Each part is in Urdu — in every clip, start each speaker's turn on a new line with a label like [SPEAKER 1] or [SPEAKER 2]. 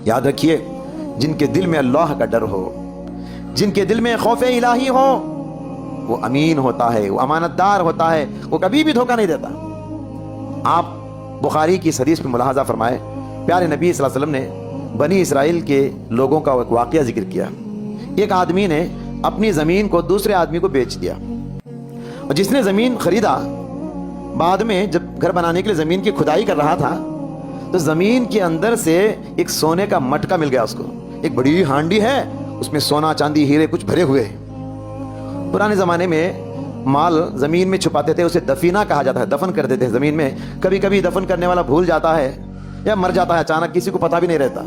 [SPEAKER 1] یاد رکھیے جن کے دل میں اللہ کا ڈر ہو، جن کے دل میں خوف الہی ہو، وہ امین ہوتا ہے، وہ امانت دار ہوتا ہے، وہ کبھی بھی دھوکہ نہیں دیتا۔ آپ بخاری کی اس حدیث پہ ملاحظہ فرمائے، پیارے نبی صلی اللہ علیہ وسلم نے بنی اسرائیل کے لوگوں کا ایک واقعہ ذکر کیا۔ ایک آدمی نے اپنی زمین کو دوسرے آدمی کو بیچ دیا، اور جس نے زمین خریدا بعد میں جب گھر بنانے کے لیے زمین کی کھدائی کر رہا تھا تو زمین کے اندر سے ایک سونے کا مٹکا مل گیا اس کو، ایک بڑی ہانڈی ہے، اس میں سونا چاندی ہیرے کچھ بھرے ہوئے ہیں۔ پرانے زمانے میں مال زمین میں چھپاتے تھے، اسے دفینہ کہا جاتا ہے، دفن کر دیتے ہیں زمین میں۔ کبھی کبھی دفن کرنے والا بھول جاتا ہے یا مر جاتا ہے اچانک، کسی کو پتہ بھی نہیں رہتا۔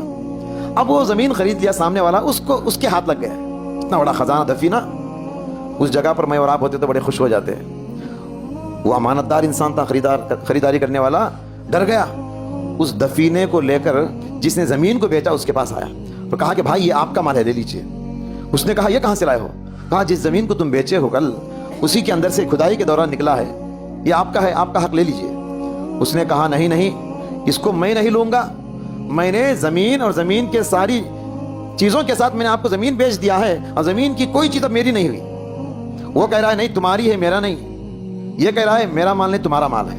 [SPEAKER 1] اب وہ زمین خرید لیا سامنے والا، اس کے ہاتھ لگ گیا اتنا بڑا خزانہ دفینہ۔ اس جگہ پر میں اور آپ ہوتے تو بڑے خوش ہو جاتے ہیں۔ وہ امانت دار انسان تھا، خریداری کرنے والا، ڈر گیا۔ اس دفینے کو لے کر جس نے زمین کو بیچا اس کے پاس آیا اور کہا کہ بھائی یہ آپ کا مال ہے، لے لیجیے۔ اس نے کہا یہ کہاں سے لائے ہو؟ کہا جس زمین کو تم بیچے ہو کل، اسی کے اندر سے کھدائی کے دوران نکلا ہے، یہ آپ کا ہے، آپ کا حق لے لیجیے۔ اس نے کہا نہیں نہیں، اس کو میں نہیں لوں گا، میں نے زمین اور زمین کے ساری چیزوں کے ساتھ میں نے آپ کو زمین بیچ دیا ہے، اور زمین کی کوئی چیز اب میری نہیں ہوئی۔ وہ کہہ رہا ہے نہیں تمہاری ہے میرا نہیں، یہ کہہ رہا ہے میرا مال نہیں تمہارا مال ہے۔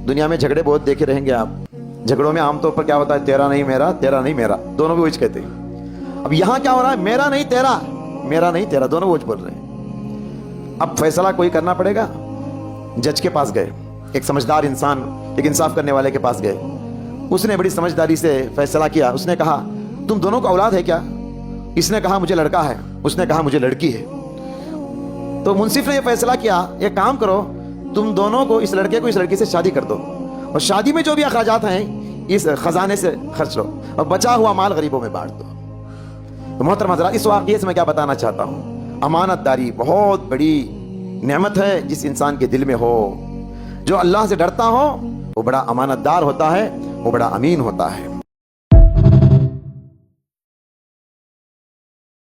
[SPEAKER 1] دنیا میں جھگڑے بہت دیکھے رہیں گے آپ، جھگڑوں میں عام طور پر کیا ہوتا ہے، تیرا نہیں میرا، تیرا نہیں میرا، دونوں بھی وہی کہتے ہیں۔ اب یہاں کیا ہو رہا ہے، میرا نہیں تیرا، میرا نہیں تیرا، دونوں وہی بول رہے ہیں۔ اب فیصلہ کوئی کرنا پڑے گا۔ جج کے پاس گئے، ایک سمجھدار انسان، ایک انصاف کرنے والے کے پاس گئے۔ اس نے بڑی سمجھداری سے فیصلہ کیا۔ اس نے کہا تم دونوں کو اولاد ہے کیا؟ اس نے کہا مجھے لڑکا ہے، اس نے کہا مجھے لڑکی ہے۔ تو منصف نے یہ فیصلہ کیا، ایک کام کرو، تم دونوں کو، اس لڑکے کو اس لڑکی سے شادی کر دو، اور شادی میں جو بھی اخراجات ہیں اس خزانے سے خرچ لو، اور بچا ہوا مال غریبوں میں بانٹ دو۔ تو محترم حضرات، اس واقعے سے میں کیا بتانا چاہتا ہوں، امانت داری بہت بڑی نعمت ہے جس انسان کے دل میں ہو۔ جو اللہ سے ڈرتا ہو وہ بڑا امانت دار ہوتا ہے، وہ بڑا امین ہوتا ہے۔